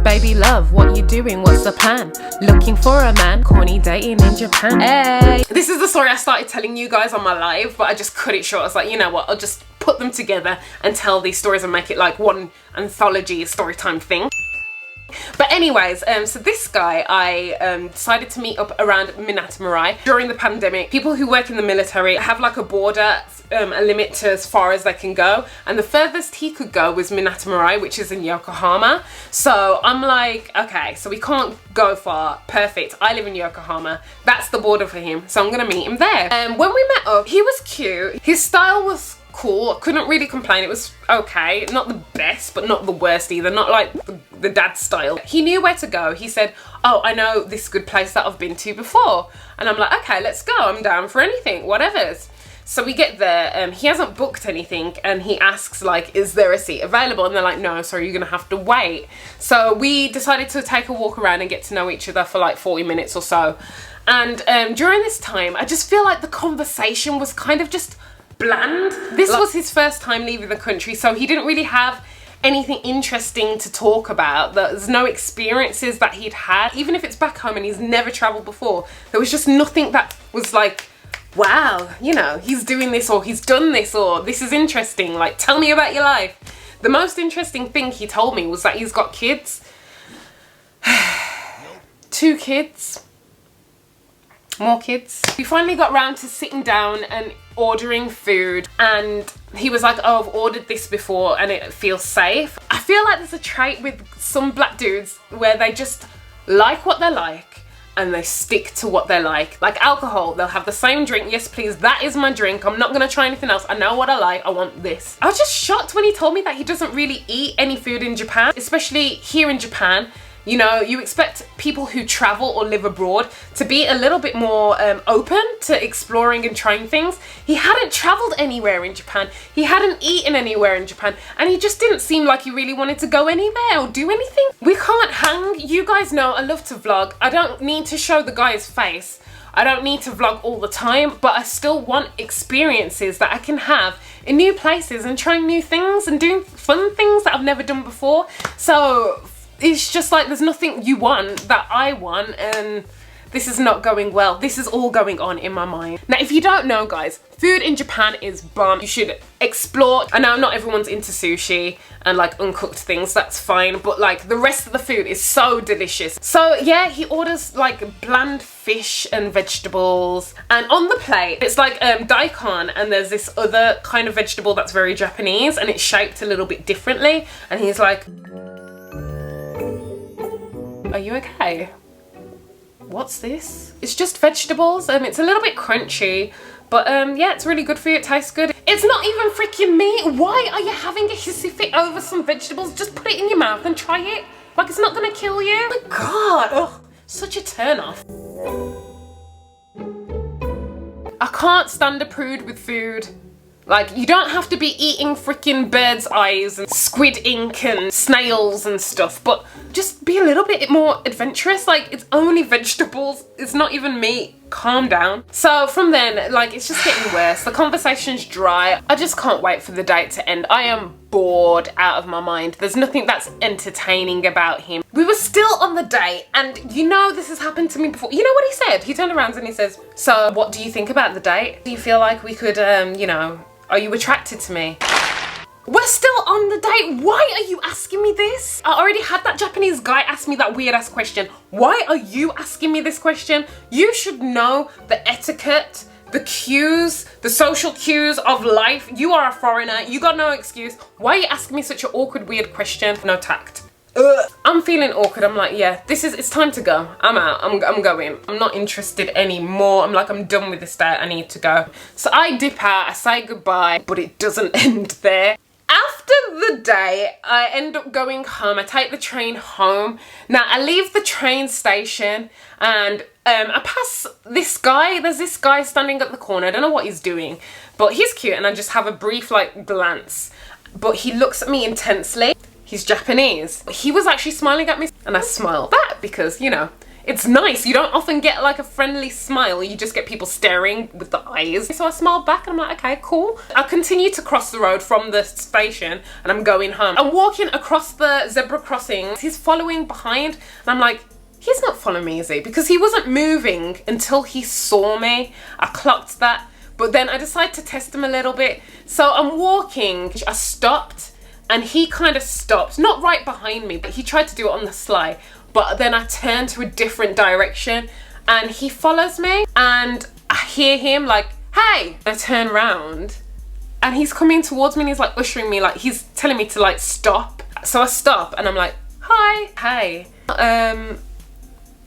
Baby love, what you doing? What's the plan? Looking for a man, corny dating in Japan. Hey! This is the story I started telling you guys on my live, but I just cut it short. I was like, you know what, I'll just put them together and tell these stories and make it like one anthology story time thing. But anyways, so this guy, I decided to meet up around Minatomirai during the pandemic. People who work in the military have like a border, a limit to as far as they can go, and the furthest he could go was Minatomirai, which is in Yokohama. So I'm like, okay, so we can't go far. Perfect. I live in Yokohama. That's the border for him. So I'm gonna meet him there. When we met up, he was cute. His style was cool. I couldn't really complain. It was okay. Not the best, but not the worst either. Not like the dad style. He knew where to go. He said, oh, I know this good place that I've been to before. And I'm like, okay, let's go. I'm down for anything, whatever's. So we get there, he hasn't booked anything, and he asks like, is there a seat available? And they're like, no, sorry, you're gonna have to wait. So we decided to take a walk around and get to know each other for like 40 minutes or so. And during this time, I just feel like the conversation was kind of just bland. This was his first time leaving the country, so he didn't really have anything interesting to talk about. There's no experiences that he'd had. Even if it's back home and he's never traveled before, there was just nothing that was like, wow, you know, he's doing this or he's done this or this is interesting. Like, tell me about your life. The most interesting thing he told me was that he's got kids. 2 kids. More kids. We finally got round to sitting down and ordering food, and he was like, oh, I've ordered this before and it feels safe. I feel like there's a trait with some black dudes where they just like what they like and they stick to what they like. Like alcohol, they'll have the same drink. Yes, please, that is my drink. I'm not gonna try anything else. I know what I like. I want this. I was just shocked when he told me that he doesn't really eat any food in Japan, especially here in Japan. You know, you expect people who travel or live abroad to be a little bit more open to exploring and trying things. He hadn't traveled anywhere in Japan. He hadn't eaten anywhere in Japan. And he just didn't seem like he really wanted to go anywhere or do anything. We can't hang. You guys know I love to vlog. I don't need to show the guy's face. I don't need to vlog all the time, but I still want experiences that I can have in new places and trying new things and doing fun things that I've never done before. So it's just like there's nothing you want that I want, and this is not going well. This is all going on in my mind. Now, if you don't know, guys, food in Japan is bomb. You should explore. I know not everyone's into sushi and like uncooked things, that's fine, but like the rest of the food is so delicious. So yeah, he orders like bland fish and vegetables, and on the plate it's like daikon, and there's this other kind of vegetable that's very Japanese and it's shaped a little bit differently, and he's like, are you okay? What's this? It's just vegetables. It's a little bit crunchy, but yeah, it's really good for you. It tastes good. It's not even freaking meat. Why are you having a hissy fit over some vegetables? Just put it in your mouth and try it. Like, it's not gonna kill you. Oh my God, ugh, such a turn off. I can't stand a prude with food. Like, you don't have to be eating freaking bird's eyes and squid ink and snails and stuff, but just be a little bit more adventurous. Like, it's only vegetables, it's not even meat. Calm down. So from then, like, it's just getting worse. The conversation's dry. I just can't wait for the date to end. I am bored out of my mind. There's nothing that's entertaining about him. We were still on the date, and you know this has happened to me before. You know what he said? He turned around and he says, so what do you think about the date? Do you feel like we could, you know, are you attracted to me? We're still on the date. Why are you asking me this? I already had that Japanese guy ask me that weird ass question. Why are you asking me this question? You should know the etiquette, the cues, the social cues of life. You are a foreigner. You got no excuse. Why are you asking me such an awkward, weird question? No tact. I'm feeling awkward. I'm like, yeah, it's time to go. I'm out. I'm going. I'm not interested anymore. I'm like, I'm done with this date. I need to go. So I dip out. I say goodbye, but it doesn't end there. After the day, I end up going home. I take the train home. Now, I leave the train station and I pass this guy. There's this guy standing at the corner. I don't know what he's doing, but he's cute, and I just have a brief like glance. But he looks at me intensely. He's Japanese. He was actually smiling at me, and I smiled back because, you know, it's nice. You don't often get like a friendly smile. You just get people staring with the eyes. So I smiled back and I'm like, okay, cool. I continue to cross the road from the station and I'm going home. I'm walking across the zebra crossing. He's following behind and I'm like, he's not following me, is he? Because he wasn't moving until he saw me. I clocked that. But then I decided to test him a little bit. So I'm walking, I stopped and he kind of stopped. Not right behind me, but he tried to do it on the sly. But then I turned to a different direction and he follows me and I hear him like, hey! I turn around and he's coming towards me and he's like ushering me, like he's telling me to like stop. So I stop and I'm like, hi, hey,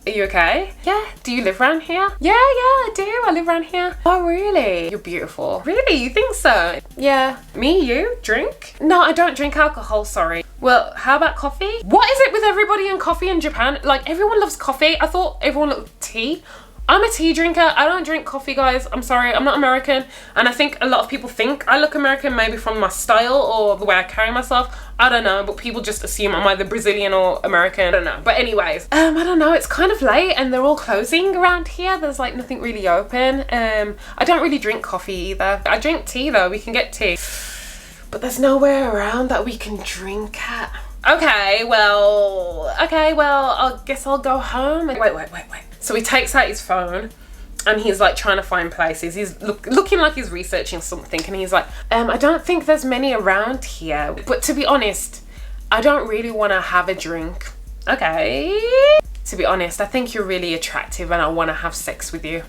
are you okay? Yeah, do you live around here? Yeah, I do, I live around here. Oh really? You're beautiful. Really, you think so? Yeah. Me, you, drink? No, I don't drink alcohol, sorry. Well, how about coffee? What is it with everybody and coffee in Japan? Like everyone loves coffee. I thought everyone loved tea. I'm a tea drinker. I don't drink coffee, guys. I'm sorry, I'm not American. And I think a lot of people think I look American, maybe from my style or the way I carry myself. I don't know, but people just assume I'm either Brazilian or American. I don't know. But anyways, I don't know. It's kind of late and they're all closing around here. There's like nothing really open. I don't really drink coffee either. I drink tea though. We can get tea. But there's nowhere around that we can drink at. Okay, well, I guess I'll go home. Wait. So he takes out his phone and he's like trying to find places. He's looking like he's researching something and he's like, I don't think there's many around here. But to be honest, I don't really want to have a drink. Okay. To be honest, I think you're really attractive and I want to have sex with you.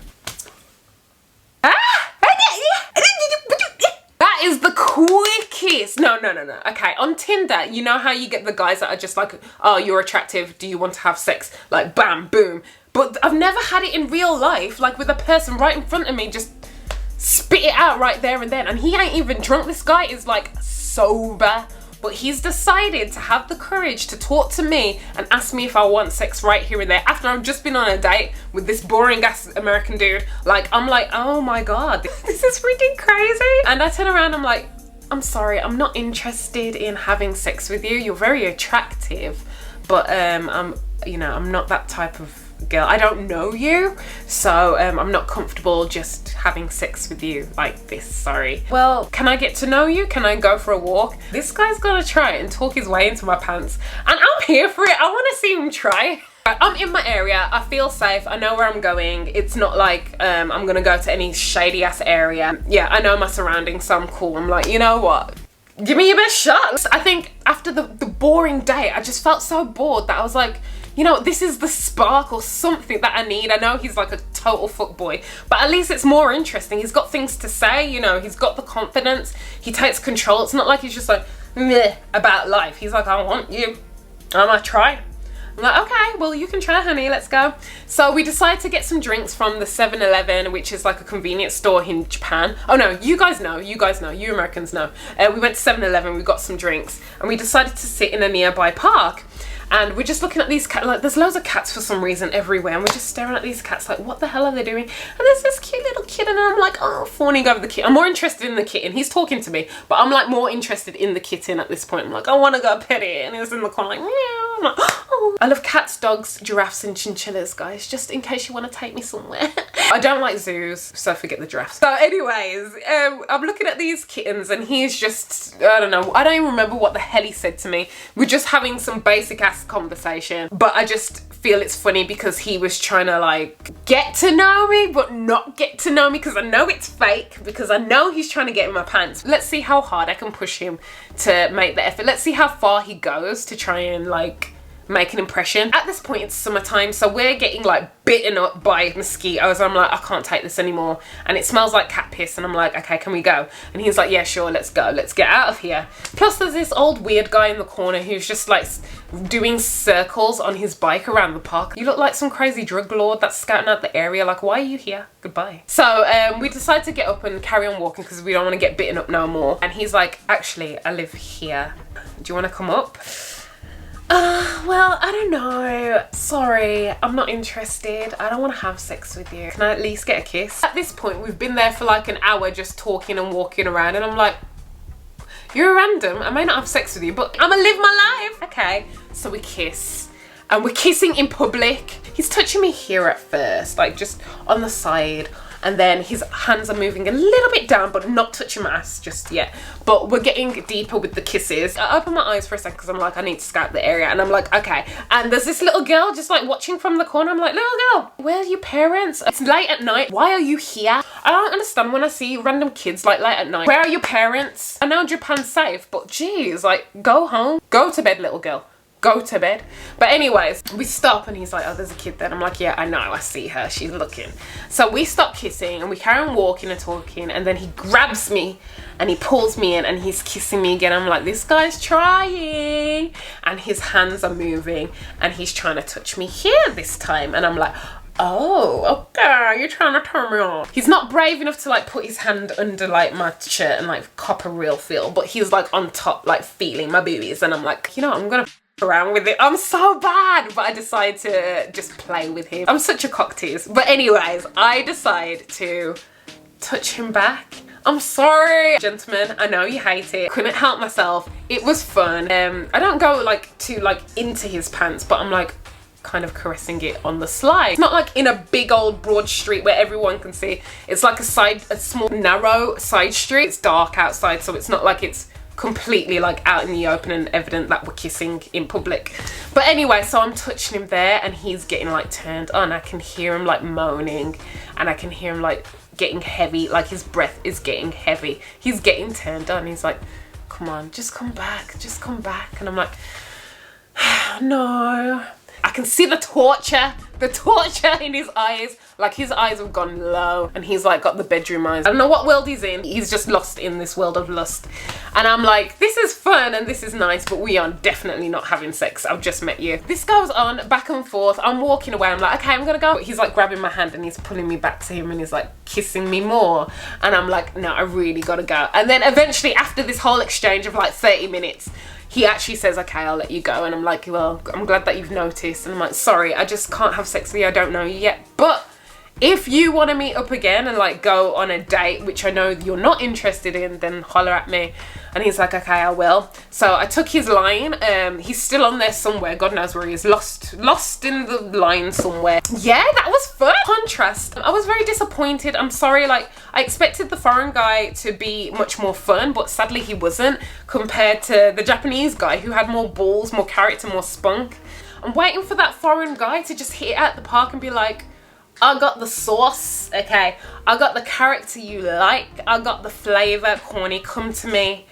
That is the quickest. No. Okay, on Tinder, you know how you get the guys that are just like, oh, you're attractive. Do you want to have sex? Like, bam, boom. But I've never had it in real life, like with a person right in front of me, just spit it out right there and then. And he ain't even drunk. This guy is like sober, but he's decided to have the courage to talk to me and ask me if I want sex right here and there after I've just been on a date with this boring ass American dude. Like, I'm like, oh my God, this is freaking crazy. And I turn around, I'm like, I'm sorry, I'm not interested in having sex with you. You're very attractive, but I'm not that type of girl. I don't know you, so I'm not comfortable just having sex with you like this, sorry. Well, can I get to know you? Can I go for a walk? This guy's gonna try and talk his way into my pants and I'm here for it. I want to see him try. I'm in my area, I feel safe, I know where I'm going. It's not like I'm gonna go to any shady ass area. Yeah, I know my surroundings, so I'm cool. I'm like, you know what? Give me your best shot. I think after the boring day, I just felt so bored that I was like, you know, this is the spark or something that I need. I know he's like a total fuckboy, but at least it's more interesting. He's got things to say, you know, he's got the confidence. He takes control. It's not like he's just like, meh, about life. He's like, I want you. I'm gonna try. I'm like, okay, well, you can try, honey, let's go. So we decided to get some drinks from the 7-Eleven, which is like a convenience store in Japan. Oh no, you guys know, you Americans know. We went to 7-Eleven, we got some drinks, and we decided to sit in a nearby park. And we're just looking at these cats, like there's loads of cats for some reason everywhere, and we're just staring at these cats like, what the hell are they doing? And there's this cute little kitten, and I'm like, oh, fawning over the kitten. I'm more interested in the kitten. He's talking to me, but I'm like more interested in the kitten at this point. I'm like, I want to go pet it, and it's in the corner like, meow. I'm like, oh. I love cats, dogs, giraffes, and chinchillas, guys, just in case you want to take me somewhere. I don't like zoos, so forget the giraffes. So anyways, I'm looking at these kittens, and he's just, I don't know, I don't even remember what the hell he said to me. We're just having some basic ass conversation, but I just feel it's funny because he was trying to like get to know me but not get to know me, because I know it's fake, because I know he's trying to get in my pants. Let's see how hard I can push him to make the effort. Let's see how far he goes to try and like make an impression. At this point it's summertime, so we're getting like bitten up by mosquitoes. I'm like, I can't take this anymore, and it smells like cat piss, and I'm like, okay, can we go? And he's like, yeah, sure, let's go, let's get out of here. Plus there's this old weird guy in the corner who's just like doing circles on his bike around the park. You look like some crazy drug lord that's scouting out the area, like, why are you here? Goodbye. So we decided to get up and carry on walking because we don't want to get bitten up no more. And he's like, actually, I live here, do you want to come up? Well, I don't know. Sorry, I'm not interested. I don't want to have sex with you. Can I at least get a kiss? At this point, we've been there for like an hour just talking and walking around, and I'm like, you're a random. I may not have sex with you, but I'm gonna live my life. Okay, so we kiss. and we're kissing in public. He's touching me here at first, like just on the side, and then his hands are moving a little bit down, but not touching my ass just yet. But we're getting deeper with the kisses. I open my eyes for a second because I'm like, I need to scout the area, and I'm like, okay. And there's this little girl just like watching from the corner. I'm like, little girl, where are your parents? It's late at night. Why are you here? I don't understand when I see random kids like late at night. Where are your parents? I know Japan's safe, but geez, like, go home. Go to bed, little girl. Go to bed. But anyways, we stop and he's like, oh, there's a kid there. I'm like, yeah, I know, I see her, she's looking. So we stop kissing and we carry on walking and talking, and then he grabs me and he pulls me in and he's kissing me again. I'm like, this guy's trying, and his hands are moving and he's trying to touch me here this time, and I'm like, oh, okay, you're trying to turn me on. He's not brave enough to like put his hand under like my shirt and like cop a real feel, but he's like on top, like feeling my boobies, and I'm like, you know what, I'm gonna around with it. I'm so bad, but I decide to just play with him. I'm such a cock tease. But anyways, I decide to touch him back. I'm sorry, gentlemen, I know you hate it. Couldn't help myself. It was fun. I don't go like too like into his pants, but I'm like kind of caressing it on the slide. It's not like in a big old broad street where everyone can see. It's like a small narrow side street. It's dark outside, so it's not like it's completely like out in the open and evident that we're kissing in public. But anyway, so I'm touching him there and he's getting like turned on. I can hear him like moaning, and I can hear him like getting heavy, like his breath is getting heavy. He's getting turned on. He's like, come on, just come back, just come back. And I'm like, no. I can see the torture in his eyes. Like his eyes have gone low and he's like got the bedroom eyes. I don't know what world he's in. He's just lost in this world of lust. And I'm like, this is fun and this is nice, but we are definitely not having sex. I've just met you. This goes on back and forth. I'm walking away. I'm like, okay, I'm gonna go. He's like grabbing my hand and he's pulling me back to him and he's like kissing me more. And I'm like, no, I really gotta go. And then eventually after this whole exchange of like 30 minutes, he actually says, okay, I'll let you go. And I'm like, well, I'm glad that you've noticed. And I'm like, sorry, I just can't have sex with you. I don't know you yet. But if you want to meet up again and like go on a date, which I know you're not interested in, then holler at me. And he's like, okay, I will. So I took his line. He's still on there somewhere. God knows where he is. Lost in the line somewhere. Yeah, that was fun. Contrast. I was very disappointed. I'm sorry. Like, I expected the foreign guy to be much more fun, but sadly he wasn't, compared to the Japanese guy who had more balls, more character, more spunk. I'm waiting for that foreign guy to just hit it at the park and be like, I got the sauce, okay? I got the character you like. I got the flavor, Corny, come to me.